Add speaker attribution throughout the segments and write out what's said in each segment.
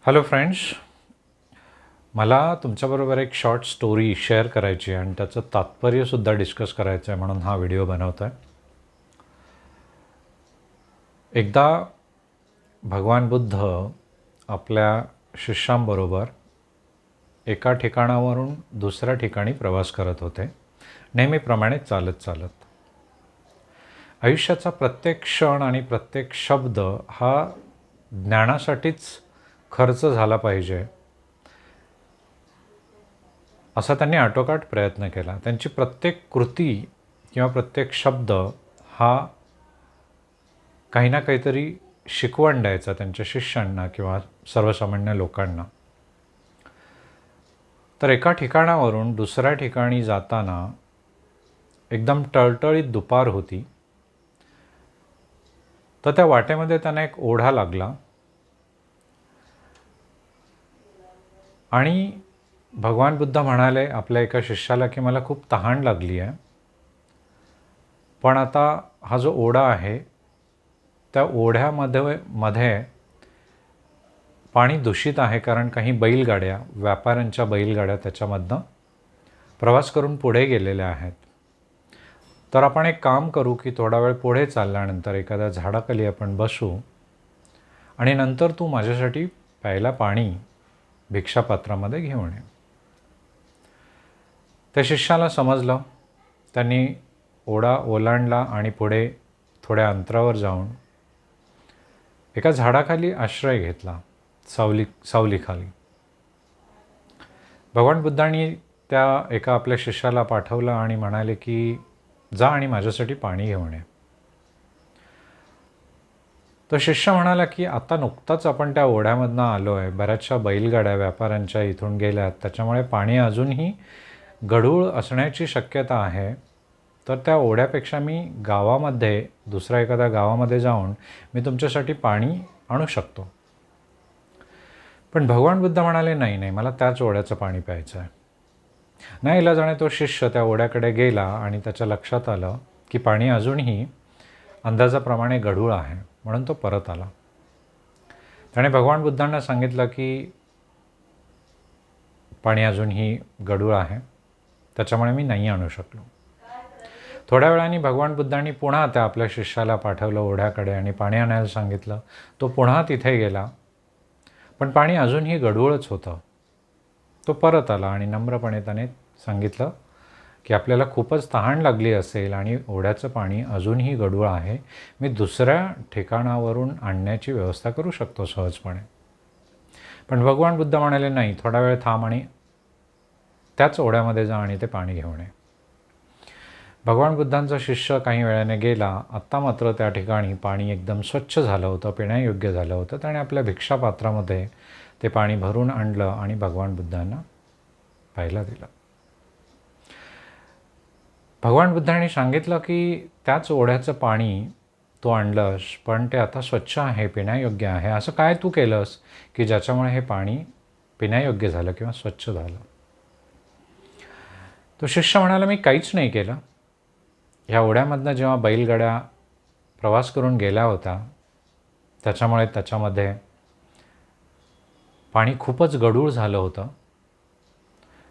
Speaker 1: Hello friends, मला तुमच्याबरोबर एक शॉर्ट स्टोरी शेअर करायची आहे आणि त्याचं तात्पर्यसुद्धा डिस्कस करायचं आहे म्हणून हा व्हिडिओ बनवतो आहे. एकदा भगवान बुद्ध आपल्या शिष्यांबरोबर एका ठिकाणावरून दुसऱ्या ठिकाणी प्रवास करत होते, नेहमीप्रमाणे चालत चालत. आयुष्याचा प्रत्येक क्षण आणि प्रत्येक शब्द हा ज्ञानासाठीच खर्च झाला पाहिजे असा त्यांनी आटोकाट प्रयत्न केला. त्यांची प्रत्येक कृती किंवा प्रत्येक शब्द हा काही ना काहीतरी शिकवण द्यायचा त्यांच्या शिष्यांना किंवा सर्वसामान्य लोकांना. तर एका ठिकाणावरून दुसऱ्या ठिकाणी जाताना एकदम टळटळीत दुपार होती. तर त्या वाटेमध्ये त्यांना एक ओढा लागला आणि भगवान बुद्ध म्हणाले आपल्या एका शिष्याला की मला खूप तहान लागली आहे, पण आता हा जो ओढा आहे त्या ओढ्यामध्ये पाणी दूषित आहे, कारण काही बैलगाड्या, व्यापाऱ्यांच्या बैलगाड्या त्याच्यामधनं प्रवास करून पुढे गेलेल्या आहेत. तर आपण एक काम करू की थोडा वेळ पुढे चालल्यानंतर एखाद्या झाडाखाली आपण बसू आणि नंतर तू माझ्यासाठी प्यायला पाणी भिक्षापात्रामध्ये घेऊन ये. त्या शिष्याला समजलं. त्यांनी ओढा ओलांडला आणि पुढे थोड्या अंतरावर जाऊन एका झाडाखाली आश्रय घेतला, सावलीखाली. भगवान बुद्धांनी त्या एका आपल्या शिष्याला पाठवलं आणि म्हणाले की जा आणि माझ्यासाठी पाणी घेऊन ये. तो शिष्य म्हणाला की आता नुकताच आपण त्या ओढ्यामधनं आलो आहे, बऱ्याचशा बैलगाड्या व्यापाऱ्यांच्या इथून गेल्यात, त्याच्यामुळे पाणी अजूनही गढूळ असण्याची शक्यता आहे. तर त्या ओढ्यापेक्षा मी गावामध्ये, दुसऱ्या एखाद्या गावामध्ये जाऊन मी तुमच्यासाठी पाणी आणू शकतो. पण भगवान बुद्ध म्हणाले नाही नाही, मला त्याच ओढ्याचं पाणी प्यायचं आहे. नाईलाजाने तो शिष्य त्या ओढ्याकडे गेला आणि त्याच्या लक्षात आलं की पाणी अजूनही अंदाजाप्रमाणे गढूळ आहे, म्हणून तो परत आला. त्याने भगवान बुद्धांना सांगितलं की पाणी अजूनही गढूळ आहे, त्याच्यामुळे मी नाही आणू शकलो. थोड्या वेळाने भगवान बुद्धांनी पुन्हा त्या आपल्या शिष्याला पाठवलं ओढ्याकडे आणि पाणी आणायला सांगितलं. तो पुन्हा तिथे गेला, पण पाणी अजूनही गढूळच होतं. तो परत आला आणि नम्रपणे त्याने सांगितलं की आपल्याला खूपच तहान लागली असेल आणि ओढ्याचं पाणी अजूनही गढूळ आहे, मी दुसऱ्या ठिकाणावरून आणण्याची व्यवस्था करू शकतो सहजपणे. पण भगवान बुद्ध म्हणाले नाही, थोडा वेळ थांब आणि त्याच ओढ्यामध्ये जा आणि ते पाणी घेऊन ये. भगवान बुद्धांचा शिष्य काही वेळाने गेला. आत्ता मात्र त्या ठिकाणी पाणी एकदम स्वच्छ झालं होतं, पिण्यायोग्य झालं होतं. त्याने आपल्या भिक्षापात्रामध्ये ते पाणी भरून आणलं आणि भगवान बुद्धांना प्यायला दिलं. भगवान बुद्धांनी सांगितलं की त्याच ओढ्याचं पाणी तू आणलंस, पण ते आता स्वच्छ आहे, पिण्यायोग्य आहे. असं काय तू केलंस की ज्याच्यामुळे हे पाणी पिण्यायोग्य झालं किंवा स्वच्छ झालं? तो शिष्य म्हणाला मी काहीच नाही केलं. ह्या ओढ्यामधनं जेव्हा बैलगाड्या प्रवास करून गेल्या होत्या, त्याच्यामुळे त्याच्यामध्ये पाणी खूपच गढूळ झालं होतं.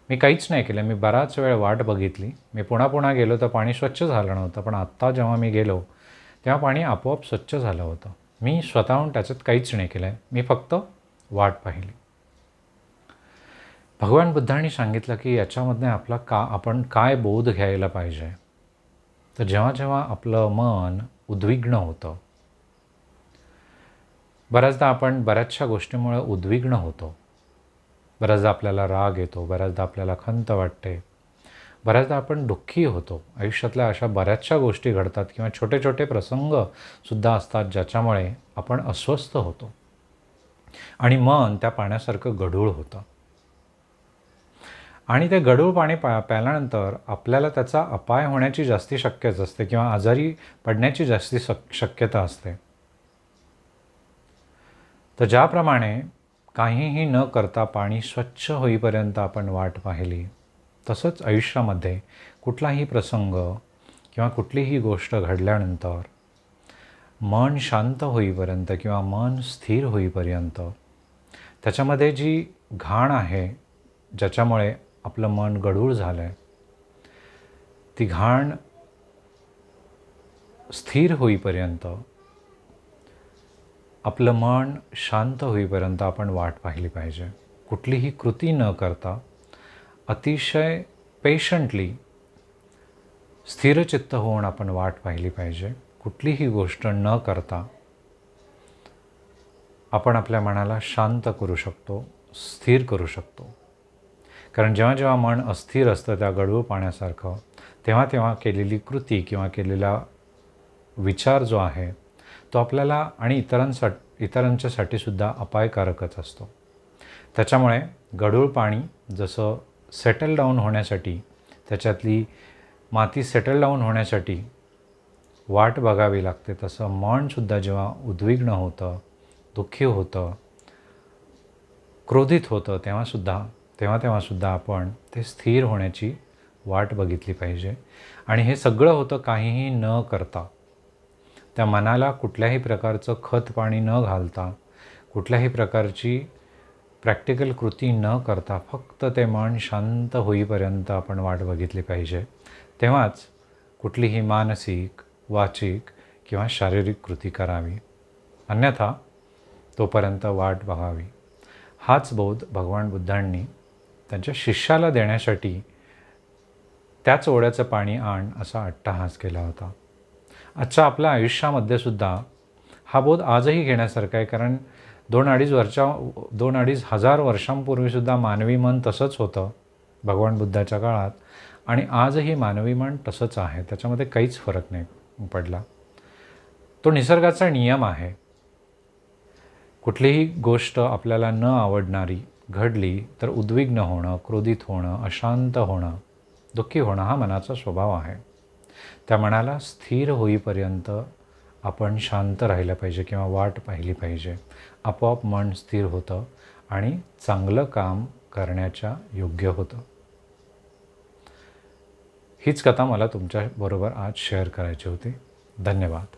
Speaker 1: मी काहीच नाही केलं. मी बराच वेळ वाट बघितली. मी पुन्हा गेलो तर पाणी स्वच्छ झालं नव्हतं, पण आत्ता जेव्हा मी गेलो तेव्हा पाणी आपोआप स्वच्छ झालं होतं. मी स्वतःहून त्याच्यात काहीच नाही केलं आहे, मी फक्त वाट पाहिली. भगवान बुद्धांनी सांगितलं की याच्यामधनं आपण काय बोध घ्यायला पाहिजे. तर जेव्हा जेव्हा आपलं मन उद्विग्न होतं, बऱ्याचदा आपण बऱ्याचशा गोष्टीमुळे उद्विग्न होतो. बऱ्याचदा आपल्याला राग येतो, बऱ्याचदा आपल्याला खंत वाटते, बऱ्याचदा आपण दुःखी होतो. आयुष्यातल्या अशा बऱ्याचशा गोष्टी घडतात किंवा छोटे छोटे प्रसंगसुद्धा असतात ज्याच्यामुळे आपण अस्वस्थ होतो आणि मन त्या पाण्यासारखं गढूळ होतं. आणि ते गढूळ पाणी प्यायल्यानंतर आपल्याला त्याचा अपाय होण्याची जास्ती शक्यता असते किंवा आजारी पडण्याची जास्ती शक्यता असते. तर ज्याप्रमाणे काहीही न करता पाणी स्वच्छ होईपर्यंत आपण वाट पाहिली, तसंच आयुष्यामध्ये कुठलाही प्रसंग किंवा कुठलीही गोष्ट घडल्यानंतर मन शांत होईपर्यंत किंवा मन स्थिर होईपर्यंत त्याच्यामध्ये जी घाण आहे, ज्याच्यामुळे आपलं मन गढूळ झालं आहे, ती घाण स्थिर होईपर्यंत, आपलं मन शांत होईपर्यंत आपण वाट पाहिली पाहिजे. कुठलीही कृती न करता अतिशय पेशंटली, स्थिरचित्त होऊन आपण वाट पाहिली पाहिजे. कुठलीही गोष्ट न करता आपण आपल्या मनाला शांत करू शकतो, स्थिर करू शकतो. कारण जेव्हा जेव्हा मन अस्थिर असतं त्या गढूळ पाण्यासारखं, तेव्हा तेव्हा केलेली कृती किंवा केलेला विचार जो आहे तो आपल्याला आणि इतरांच्यासाठी सुद्धा अपायकारकच असतो. त्याच्यामुळे गढूळ पाणी जसं सेटल डाऊन होण्यासाठी, त्याच्यातली माती सेटल डाऊन होण्यासाठी वाट बघावी लागते, तसं मनसुद्धा जेव्हा उद्विग्न होतं, दुःखी होतं, क्रोधित होतं, तेव्हासुद्धा आपण ते स्थिर होण्याची वाट बघितली पाहिजे. आणि हे सगळं होतं काहीही न करता, त्या मनाला कुठल्याही प्रकारचं खत पाणी न घालता, कुठल्याही प्रकारची प्रॅक्टिकल कृती न करता, फक्त ते मन शांत होईपर्यंत आपण वाट बघितली पाहिजे. तेव्हाच कुठलीही मानसिक, वाचिक किंवा शारीरिक कृती करावी. अन्यथा तोपर्यंत वाट बघावी. हाच बोध भगवान बुद्धांनी त्यांच्या शिष्याला देण्यासाठी त्याच ओढ्याचं पाणी आण असा अट्टहास केला होता. आजच्या आपल्या आयुष्यामध्ये सुद्धा हा बोध आजही घेण्यासारखा आहे. कारण 2-2.5 हजार वर्षांपूर्वीसुद्धा मानवी मन तसंच होतं भगवान बुद्धाच्या काळात, आणि आजही मानवी मन तसंच आहे. त्याच्यामध्ये काहीच फरक नाही पडला. तो निसर्गाचा नियम आहे. कुठलीही गोष्ट आपल्याला न आवडणारी घडली तर उद्विग्न होणं, क्रोधित होणं, अशांत होणं, दुःखी होणं हा मनाचा स्वभाव आहे. त्या मनाला स्थिर होईपर्यंत आपण शांत राहिलं पाहिजे किंवा वाट पाहिली पाहिजे. आपोआप मन स्थिर होतं आणि चांगलं काम करण्याच्या योग्य होतं. हीच कथा मला तुमच्याबरोबर आज शेअर करायची होती. धन्यवाद.